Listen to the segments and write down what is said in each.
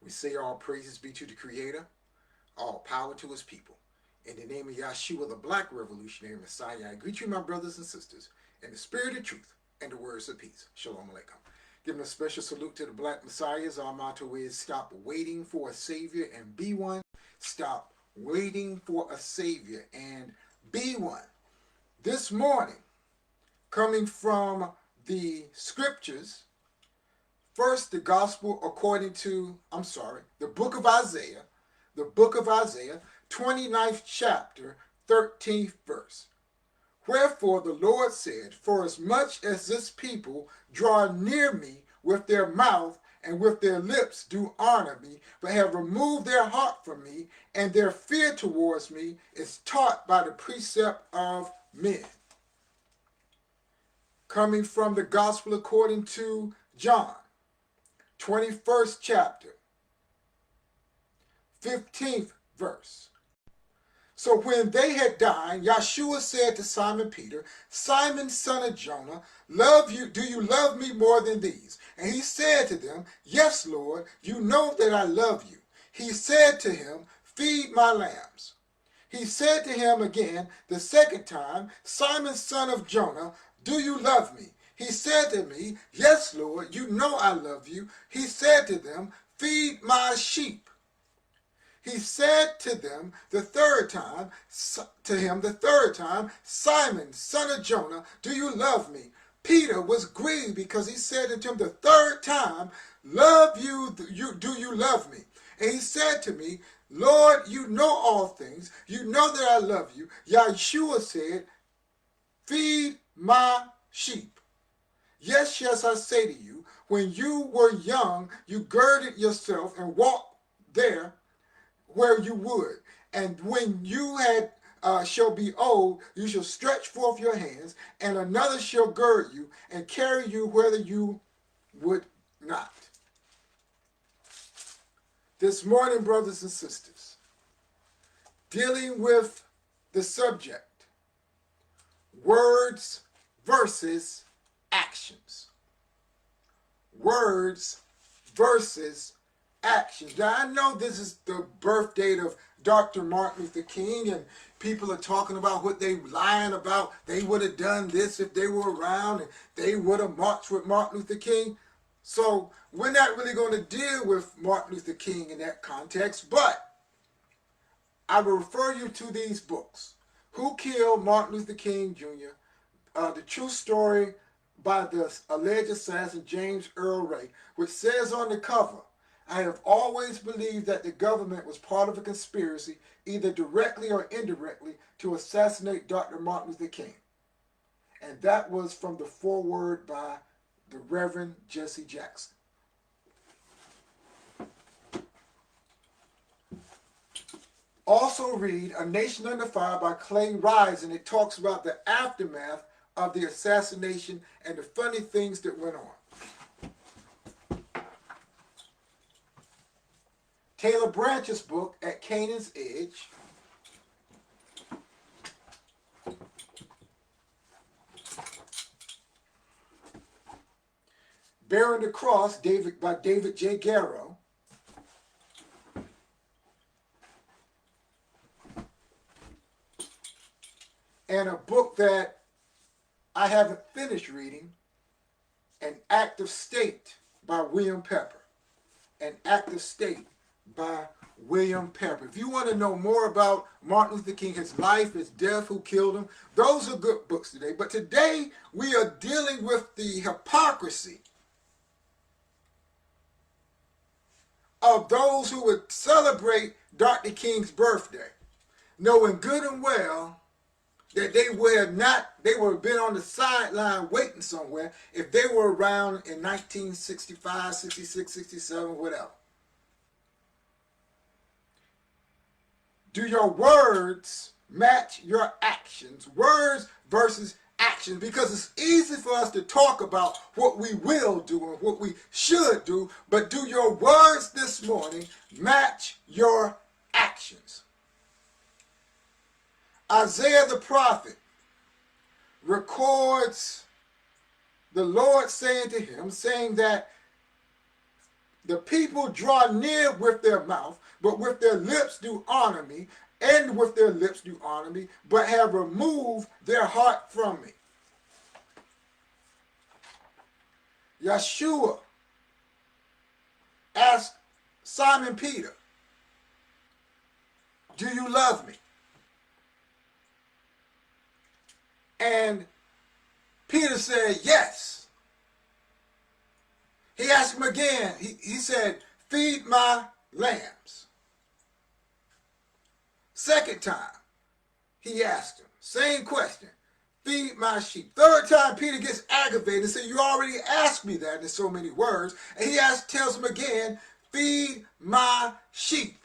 We say all praises be to the Creator, all power to His people. In the name of Yahshua, the Black Revolutionary Messiah, I greet you, my brothers and sisters, in the spirit of truth and the words of peace. Shalom Aleichem. Giving a special salute to the Black Messiahs. Our motto is stop waiting for a Savior and be one. Stop waiting for a Savior and be one. This morning, coming from the scriptures, first, the gospel according to, the book of Isaiah, 29th chapter, 13th verse. Wherefore the Lord said, for as much as this people draw near me with their mouth and with their lips do honor me, but have removed their heart from me, and their fear towards me is taught by the precept of men. Coming from the gospel according to John, 21st chapter, 15th verse. So when they had dined, Yahshua said to Simon Peter, Simon, son of Jonah, do you love me more than these? And he said to them, yes, Lord, you know that I love you. He said to him, feed my lambs. He said to him again the second time, Simon, son of Jonah, do you love me? He said to me, yes, Lord, you know I love you. He said to them, feed my sheep. He said to them the third time, Simon, son of Jonah, do you love me? Peter was grieved because he said unto him the third time, do you love me? And he said to me, Lord, you know all things. You know that I love you. Yahshua said, feed my sheep. Yes, yes, I say to you, when you were young, you girded yourself and walked there where you would. And when you shall be old, you shall stretch forth your hands, and another shall gird you and carry you whither you would not. This morning, brothers and sisters, dealing with the subject, words versus actions. Words versus actions. Now, I know this is the birth date of Dr. Martin Luther King, and people are talking about what they lying about. They would have done this if they were around, and they would have marched with Martin Luther King. So we're not really going to deal with Martin Luther King in that context, but I will refer you to these books. Who Killed Martin Luther King Jr., The True Story by the Alleged Assassin James Earl Ray, which says on the cover, I have always believed that the government was part of a conspiracy, either directly or indirectly, to assassinate Dr. Martin Luther King. And that was from the foreword by the Reverend Jesse Jackson. Also read A Nation Under Fire by Clay Rise, and it talks about the aftermath of the assassination and the funny things that went on. Taylor Branch's book, At Canaan's Edge. Bearing the Cross by David J. Garrow. And a book that I haven't finished reading, An Act of State by William Pepper. An Act of State by William Pepper. If you want to know more about Martin Luther King, his life, his death, who killed him, those are good books today. But today we are dealing with the hypocrisy of those who would celebrate Dr. King's birthday, knowing good and well that they would have been on the sideline waiting somewhere if they were around in 1965, 66, 67, whatever. Do your words match your actions? Words versus actions. Because it's easy for us to talk about what we will do and what we should do, but do your words this morning match your actions? Isaiah the prophet records the Lord saying to him, saying that The people draw near with their mouth, but with their lips do honor me, and with their lips do honor me, but have removed their heart from me. Yeshua asked Simon Peter, do you love me? And Peter said, yes. He asked him again. He said, feed my lambs. Second time, he asked him, same question, feed my sheep. Third time, Peter gets aggravated and says, you already asked me that in so many words. And he tells him again, feed my sheep.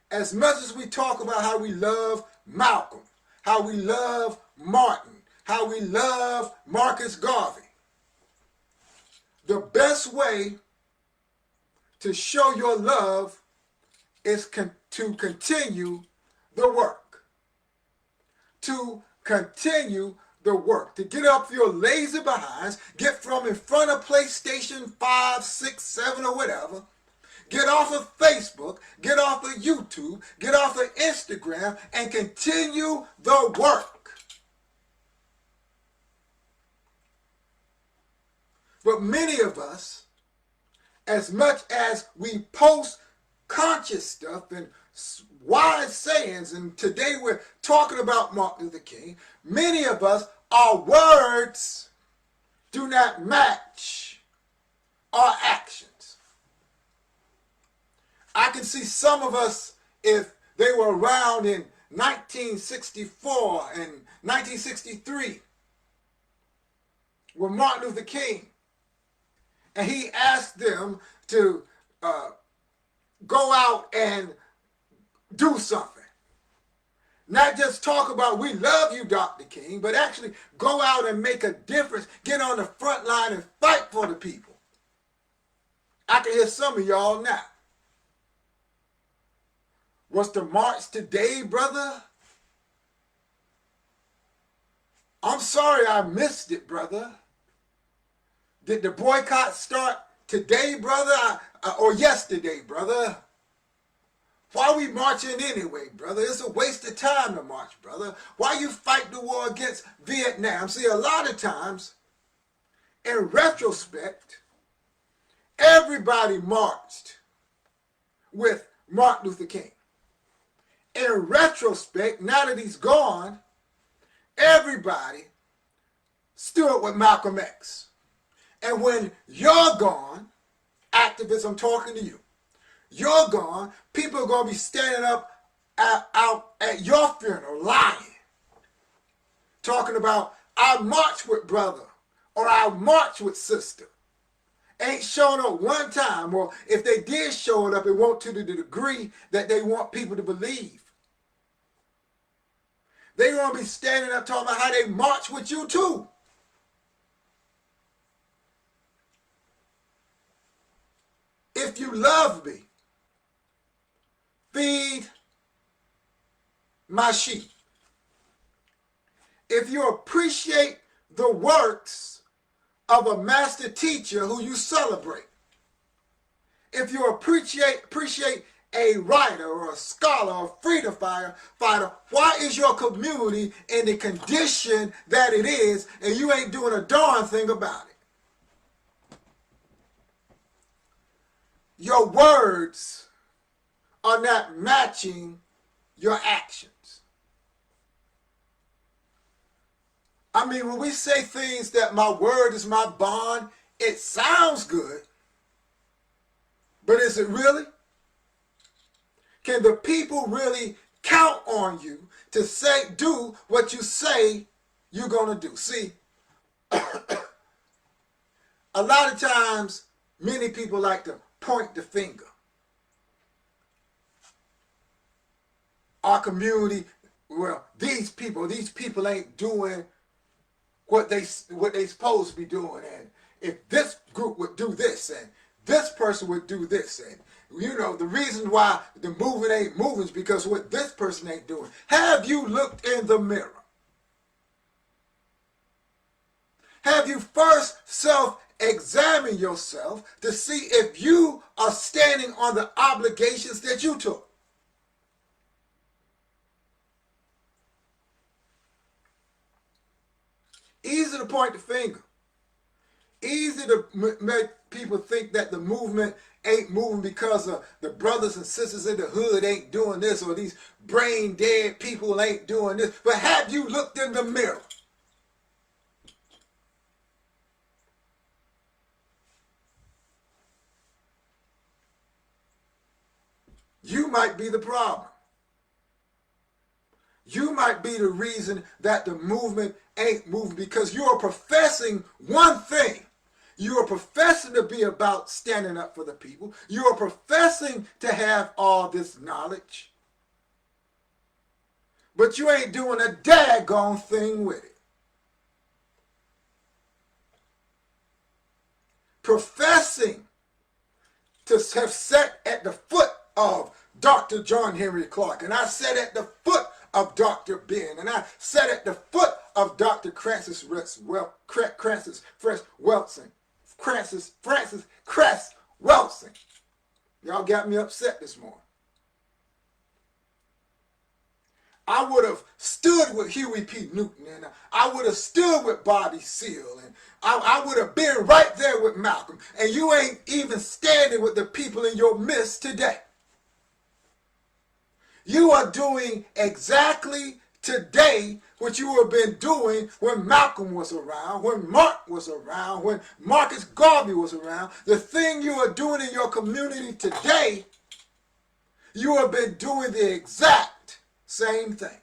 As much as we talk about how we love Malcolm, how we love Martin, how we love Marcus Garvey, the best way to show your love is to continue the work. To continue the work. To get up your lazy behinds, get from in front of PlayStation 5, 6, 7 or whatever, get off of Facebook, get off of YouTube, get off of Instagram, and continue the work. But many of us, as much as we post conscious stuff and wise sayings, and today we're talking about Martin Luther King, many of us, our words do not match our actions. I can see some of us, if they were around in 1964 and 1963 with Martin Luther King, and he asked them to go out and do something. Not just talk about, we love you, Dr. King, but actually go out and make a difference, get on the front line and fight for the people. I can hear some of y'all now. Was the march today, brother? I'm sorry I missed it, brother. Did the boycott start today, brother, or yesterday, brother? Why are we marching anyway, brother? It's a waste of time to march, brother. Why you fight the war against Vietnam? See, a lot of times, in retrospect, everybody marched with Martin Luther King. In retrospect, now that he's gone, everybody stood with Malcolm X. And when you're gone, activists, I'm talking to you, you're gone, people are going to be standing up out at your funeral lying, talking about, I march with brother, or I march with sister. Ain't shown up one time, or if they did show it up, it won't to the degree that they want people to believe. They're going to be standing up talking about how they march with you too. If you love me, feed my sheep. If you appreciate the works of a master teacher who you celebrate, if you appreciate a writer or a scholar or freedom fighter, why is your community in the condition that it is and you ain't doing a darn thing about it? Your words are not matching your actions. I mean, when we say things that my word is my bond, it sounds good, but is it really? Can the people really count on you to do what you say you're going to do? See, a lot of times, many people like to point the finger. Our community, well, these people ain't doing what they supposed to be doing. And if this group would do this, and this person would do this, and you know, the reason why the movement ain't moving is because what this person ain't doing. Have you looked in the mirror? Have you first examine yourself to see if you are standing on the obligations that you took. Easy to point the finger. Easy to make people think that the movement ain't moving because of the brothers and sisters in the hood ain't doing this, or these brain dead people ain't doing this. But have you looked in the mirror? You might be the problem. You might be the reason that the movement ain't moving, because you are professing one thing. You are professing to be about standing up for the people. You are professing to have all this knowledge. But you ain't doing a daggone thing with it. Professing to have sat at the foot of Dr. John Henry Clarke, and I sat at the foot of Dr. Ben, and I sat at the foot of Dr. Francis Cress Welsing. Y'all got me upset this morning. I would have stood with Huey P. Newton, and I would have stood with Bobby Seale, and I would have been right there with Malcolm, and you ain't even standing with the people in your midst today. You are doing exactly today what you have been doing when Malcolm was around, when Mark was around, when Marcus Garvey was around. The thing you are doing in your community today, you have been doing the exact same thing.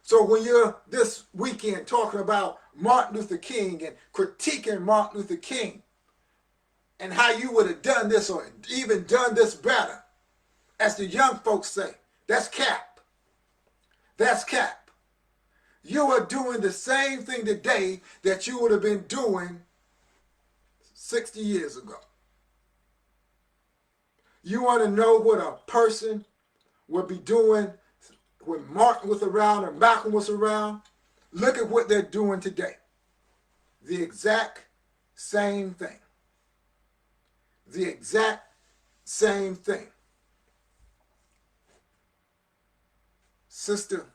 So when you're this weekend talking about Martin Luther King and critiquing Martin Luther King and how you would have done this or even done this better, as the young folks say, that's cap. That's cap. You are doing the same thing today that you would have been doing 60 years ago. You want to know what a person would be doing when Martin was around or Malcolm was around? Look at what they're doing today. The exact same thing. The exact same thing. Sister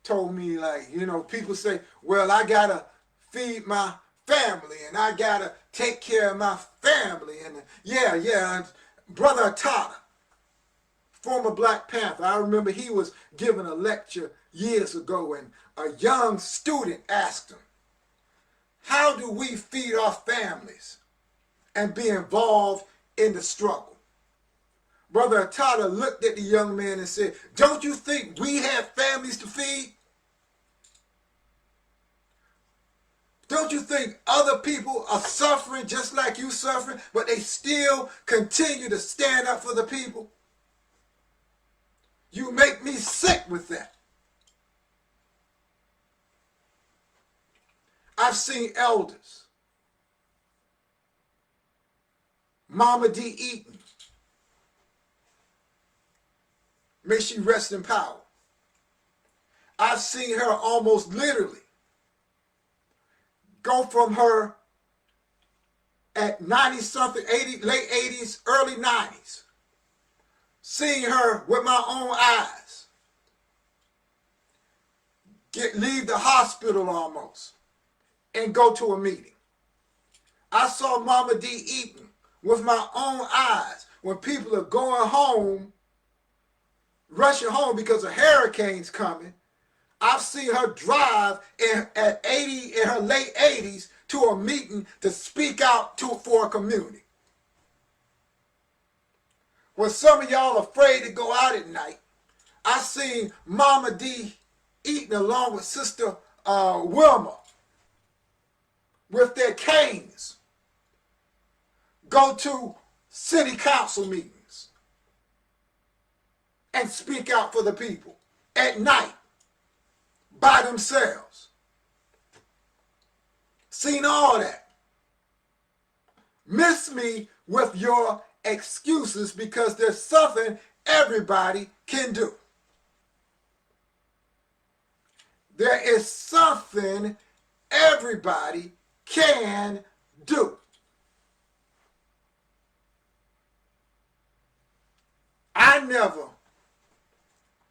told me, like, people say, well, I got to feed my family and I got to take care of my family. And yeah, Brother Atata, former Black Panther, I remember he was giving a lecture years ago, and a young student asked him, how do we feed our families and be involved in the struggle? Brother Atata looked at the young man and said, don't you think we have families to feed? Don't you think other people are suffering just like you suffering, but they still continue to stand up for the people? You make me sick with that. I've seen elders. Mama D. Eaton, may she rest in power. I've seen her almost literally go from her at 90-something, 80, late 80s, early 90s, seeing her with my own eyes, leave the hospital almost, and go to a meeting. I saw Mama D. Eaton with my own eyes when people are going home, rushing home because a hurricane's coming. I've seen her drive at 80, in her late 80s, to a meeting to speak out for a community. When some of y'all are afraid to go out at night, I seen Mama D. Eaton along with Sister Wilma with their canes go to city council meetings and speak out for the people at night by themselves. Seen all that. Miss me with your excuses, because there's something everybody can do. There is something everybody can do. I never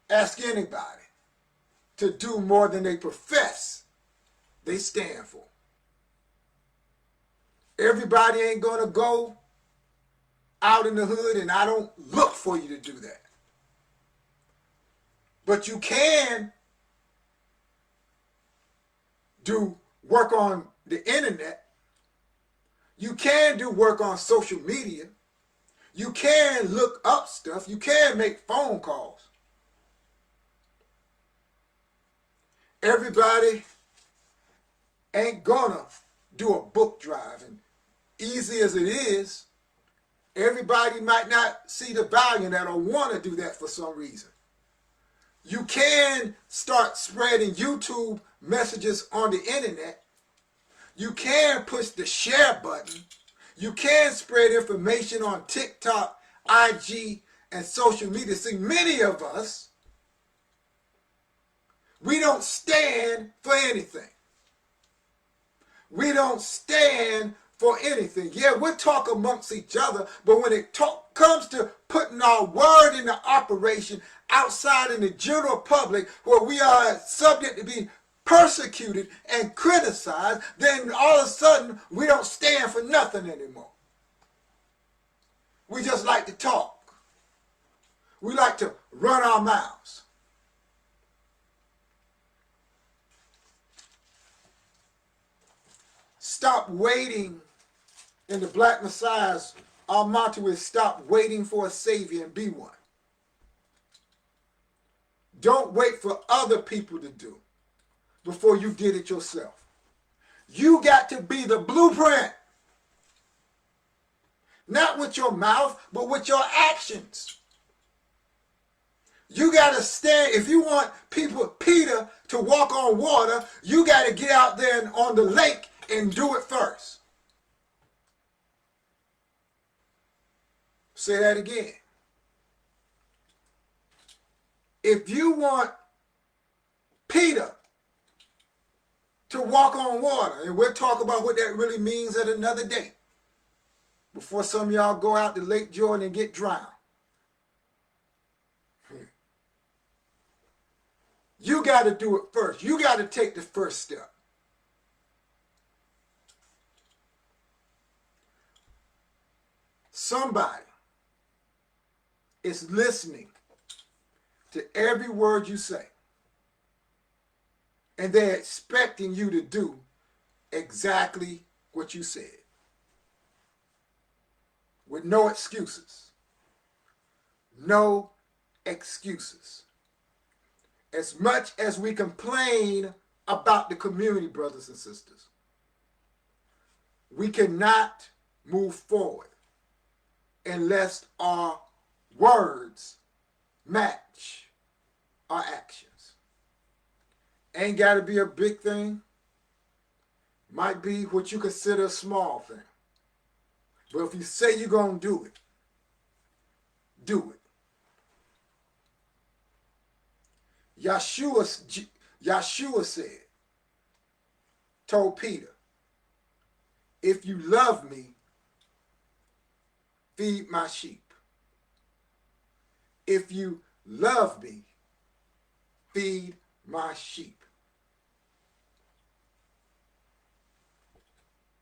ask anybody to do more than they profess they stand for. Everybody ain't going to go out in the hood, and I don't look for you to do that. But you can do work on the internet. You can do work on social media. You can look up stuff. You can make phone calls. Everybody ain't gonna do a book drive. And easy as it is, everybody might not see the value in that or want to do that for some reason. You can start spreading YouTube messages on the internet. You can push the share button. You can spread information on TikTok, IG, and social media. See, many of us, we don't stand for anything. We don't stand for anything. Yeah, we'll talk amongst each other, but when it comes to putting our word into operation outside in the general public, where we are subject to be persecuted and criticized, then all of a sudden we don't stand for nothing anymore. We just like to talk. We like to run our mouths. Stop waiting. In the Black Messiahs, our motto is stop waiting for a Savior and be one. Don't wait for other people to do before you get it yourself. You got to be the blueprint. Not with your mouth, but with your actions. You got to stand. If you want Peter to walk on water, you got to get out there on the lake and do it first. Say that again. If you want Peter to walk on water, and we'll talk about what that really means at another day, before some of y'all go out to Lake Jordan and get drowned. You got to do it first. You got to take the first step. Somebody is listening to every word you say, and they're expecting you to do exactly what you said, with no excuses. No excuses. As much as we complain about the community, brothers and sisters, we cannot move forward unless our words match our actions. Ain't got to be a big thing. Might be what you consider a small thing. But if you say you're going to do it, do it. Yeshua said, told Peter, if you love me, feed my sheep. If you love me, feed my sheep.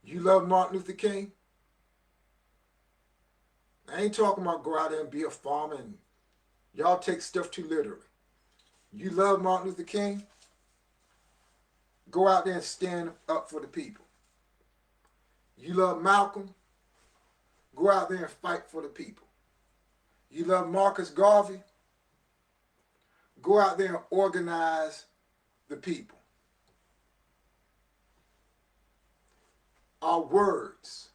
You love Martin Luther King? I ain't talking about go out there and be a farmer and y'all take stuff too literally. You love Martin Luther King? Go out there and stand up for the people. You love Malcolm? Go out there and fight for the people. You love Marcus Garvey? Go out there and organize the people. Our words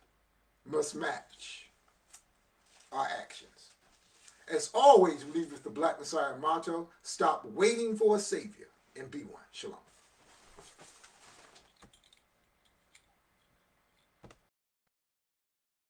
must match our actions. As always, we leave with the Black Messiah motto, stop waiting for a Savior and be one. Shalom.